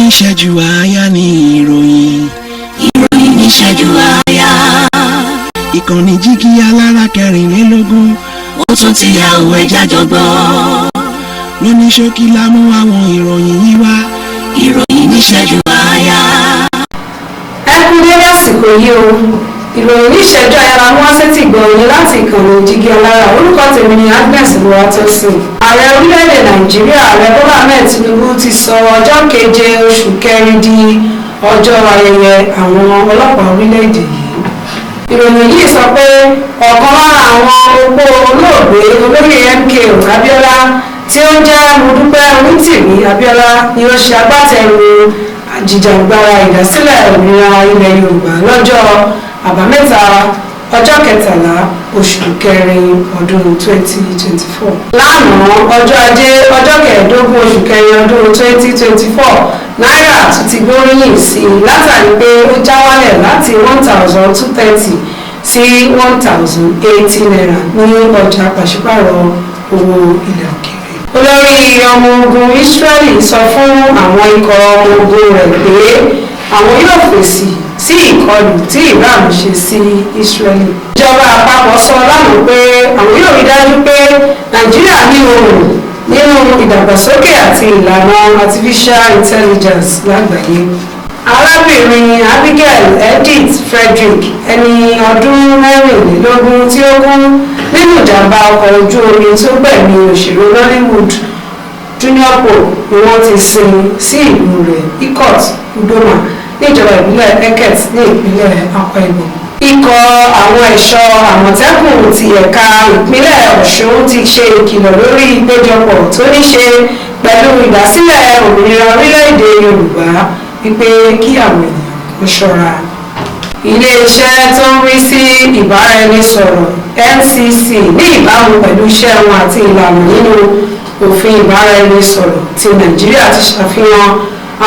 ìṣẹ́jú àáyá ni ìròyìn. ìròyìn ní ìṣẹ́jú àáyá. ìkànnì Jígí alára 24. ó tún ti yà òwe jájọgbọ́. lóní ṣókí la mú àwọn ìròyìn yìí wá. ìròyìn ní ìṣẹ́jú àáyá. ẹ kú dédé àsìkò yìí o. ìròyìn ní ìṣẹ́jú àáyá la mú wá sétí ìgbọ̀nyìn láti ìkànnì Jígí alára. orúkọ tèmi ni Agnes Olúwatósìn. ààrẹ orílẹ̀-èdè Nàìjíríà ààrẹ Bọ́lá Ahmed Tinubu ti sọ ọjọ́ keje oṣù kẹrin di ọjọ́ ayẹyẹ àwọn ọlọ́pàá orílẹ̀-èdè yìí. ìròyìn yìí sọ pé ọ̀kan lára àwọn opó olóògbé olóyè MKO Abíọ́lá tí ó ń jẹ́ Modúpẹ́ Onítìrí Abíọ́lá ni ó ṣe agbátẹrù àjìjàgbara ìdásílẹ̀ òmìnira ilẹ̀ Yorùbá lọ́jọ́ àbámẹ́ta ọjọ́ kẹtàlá oṣù kẹrin ọdún 2024. lánàá ọjọ́ ajé ọjọ́ kẹẹ̀ẹ́dógún oṣù kẹrin ọdún 2024 náírà tún ti gbóríyìn sí i látàrí pé ó já wálẹ̀ láti 1,230 sí 1,080 naira ní ọjà pàṣípàrọ̀ owó ilẹ̀ òkèèrè. olórí ọmọ ogun Israeli sọ fún àwọn ikọ̀ ọmọ ogun rẹ̀ pé àwọn yóò fèsì sí ìkọlù tí Iran ṣe sí Israeli. ìjọba àpapọ̀ sọ lánàá pé àwọn yóò rí dájú pé Nàìjíríà ní ohùn nínú ìdàgbàsókè àti ìlànà artificial intelligence lágbàáyé. arábìnrin Abigail Edith Frederick ẹni ọdún mẹ́rìnlélógún tí ó kú nínú ìjàmbá ọkọ̀ ojú omi tó gbẹ̀mí òṣèré Nollywood Junior Pope ni wọ́n ti sin sí ìlú rẹ̀ Ikot Udoma níjọba ìbílẹ̀ Eket ní ìpínlẹ̀ Akwa Ibom. ikọ̀ àwọn ẹ̀ṣọ́ àmọ̀tẹ́kùn ti ẹ̀ka ìpínlẹ̀ Ọ̀ṣun ti ṣe ìkìlọ̀ lórí ìpéjọpọ̀ tó ní ṣe pẹ̀lú ìdásílẹ̀ òmìnira orílẹ̀-èdè Yorùbá wípé kí àwọn ènìyàn kó ṣọ́ra. iléeṣẹ́ tó ń rí sí ìbáraẹnisọ̀rọ̀ NCC ní ìbámu pẹ̀lú iṣẹ́ wọn àti ìlànà nínú òfin ìbáraẹnisọ̀rọ̀ ti Nàìjíríà ti ṣàfihàn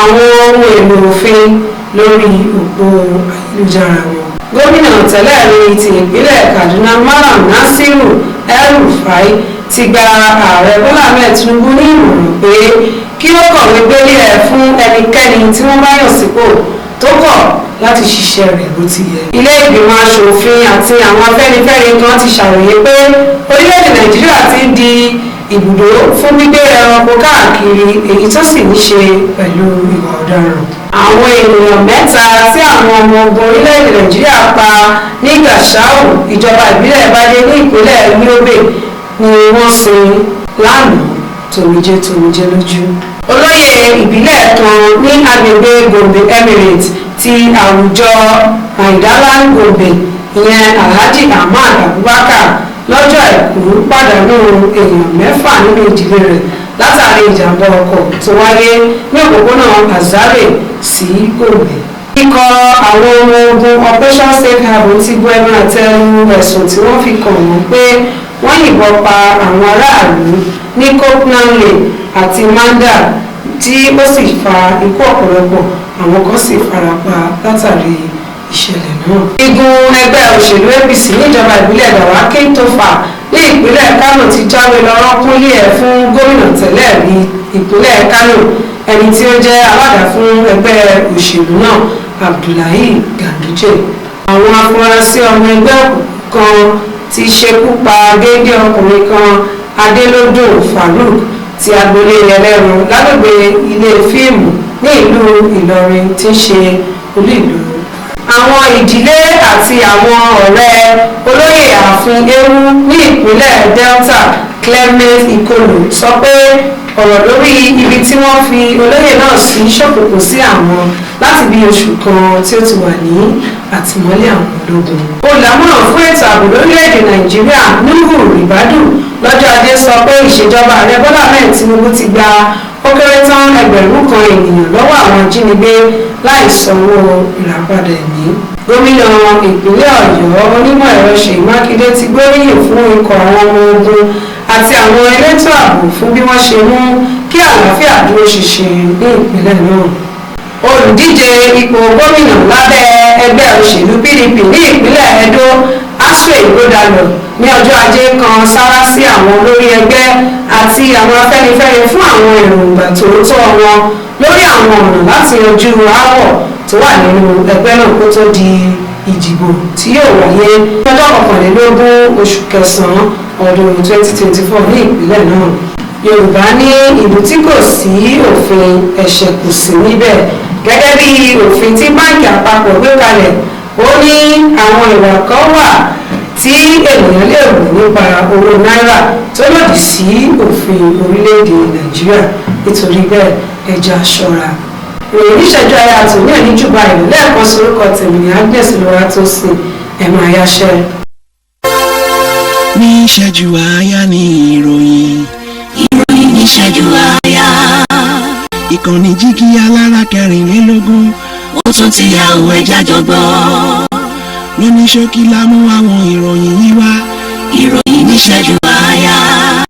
àwọn ohun èlò òfin lórí òpó ayélujára wọn. gómìnà tẹ́lẹ̀ rí ti ìpínlẹ̀ Kaduna Malam Nasiru El-Rufai ti gba ààrẹ Bọ́lá Ahmed Tinubu ní ìmọ̀ràn pé kí ó kọ̀wé gbélé ẹ̀ fún ẹnikẹ́ni tí wọ́n bá yàn sípò tó kọ̀ láti ṣiṣẹ́ rẹ̀ bó ti yẹ. ilé ìgbìmọ̀ aṣòfin àti àwọn Afẹ́nifẹ́re kan ti ṣàròyé pé orílẹ̀-èdè Nàìjíríà ti ń di ibùdó fún gbígbé ẹranko káàkiri èyí tó sì ní ṣe pẹ̀lú ìwà ọ̀daràn. àwọn ènìyàn mẹ́ta tí àwọn ọmọ ogun orílẹ̀-èdè Nàìjíríà pa ní Gàṣáù ìjọba ìbílẹ̀ Bádé ní ìpínlẹ̀ Yobe ni wọ́n sin lánàá tòmijé lójú. olóyè ìbílẹ̀ kan ní agbègbè Gombe Emirate ti àwùjọ Maidalan Gombe ìyẹn Alhaji Ahmad Abubakar lọ́jọ́ àìkú pàdánù èèyàn 6 nínú ìdílé rẹ̀ látàrí ìjàmbá ọkọ̀ tó wáyé ní òpópónà Azare sí Gombe. ikọ̀ àwọn ọmọ ogun Operation Safe Haven ti bu ẹnu àtẹ́ lu ẹ̀sùn tí wọ́n fi kàn wọ́n pé wọ́n yìnbọn pa àwọn aráàlú ní Koknamle àti Manda tí ó sì fa ikú ọ̀pọ̀lọpọ̀ àwọn kan sì farapa látàrí ìṣẹ̀lẹ̀ náà. igun ẹgbẹ́ òṣèlú APC níjọba ìbílẹ̀ Dàwákì Tófà ní ìpínlẹ̀ Kánò ti jáwé lọ́rọ́ kúnlé ẹ̀ fún gómìnà tẹ́lẹ̀ ní ìpínlẹ̀ Kánò ẹni tí ó jẹ́ alága fún ẹgbẹ́ òṣèlú náà Abdullahi Ganduje. àwọn afurasí ọmọ ẹgbẹ́ kan ti ṣekú pa géńdé ọkùnrin kan Adélódùn Farouk ti agboolé Ẹlẹ́rọ lágbègbè ilé fíìmù ní ìlú Ìlọrin tí ń ṣe olú ìlú. àwọn ìdílé àti àwọn ọ̀rẹ́ olóyè ààfin Ewu ní ìpínlẹ̀ Delta Clement Ikolu sọ pé ọ̀rọ̀ lórí ibi tí wọ́n fi olóyè náà sí ṣòkòkò sí àwọn láti bí oṣù kan tí ó ti wà ní àtìmọ́lé àwọn ológun. olùdámọ̀ràn fún ètò ààbò lórílẹ̀‐èdè Nàìjíríà Nuhu Ribadu lọ́jọ́ Ajé sọ pé ìṣèjọba ààrẹ Bọ́lá Ahmed Tinubu ti gba ó kéré tán 1,000 ènìyàn lọ́wọ́ àwọn ajínigbé láì sanwó ìràpadà ẹ̀mí. gómìnà ìpínlẹ̀ Ọ̀yọ́ onímọ̀ ẹ̀rọ Ṣèyí Mákindé ti gbóríyìn fún ikọ̀ àwọn ọmọ ogun àti àwọn elétò ààbò fún bí wọ́n ṣe mú kí àlàáfíà dúró ṣinṣin ní ìpínlẹ̀ náà. olùdíje ipò gómìnà lábẹ́ ẹgbẹ́ òṣèlú PDP ní ìpínlẹ̀ Edo aṣọ ìgbódàlọ̀ ní ọjọ́ ajé kan sára sí àwọn olórí ẹgbẹ́ àti àwọn afẹ́nifẹ́re fún àwọn èròǹgbà tòótọ́ wọn lórí àwọn ọ̀nà láti yanjú aáwọ̀ tó wà nínú ẹgbẹ́ náà kó tó di ìdìbò tí yóò wáyé lọ́jọ́ kọkànlélógún oṣù kẹsàn-án ọdún 2024 ní ìpínlẹ̀ náà. Yorùbá ní ìlú tí kò sí òfin ẹ̀ṣẹ̀ kò sí níbẹ̀. Gẹ́gẹ́ bí òfin tí báńkì àpapọ̀ gbé kalẹ̀, ó ní àwọn ìwà kan wà tí ènìyàn lè wù nípa owó náírà tó lòdì sí òfin orílẹ̀-èdè Nàìjíríà. Nítorí bẹ́ẹ̀ ẹ jẹ́ á ṣọ́ra. Ìròyìn ìṣẹ́jú ayé àtòní ẹ̀ ní jùbá ìlú lẹ́ẹ̀kan sorúkọ tèmi ní Agnes Olúwatósìn ẹ̀mọ àyáṣẹ́. Ní ìṣẹ́jú àáyá ni ìròyìn. Ìròyìn ní ìṣẹ́jú àáyá. Ìkànnì Jígí alára 24. Ó tún ti yá òun ẹja jọgbọ́. Lóní ṣókí la mú àwọn ìròyìn yìí wá. Ìròyìn ní ìṣẹ́jú àáyá.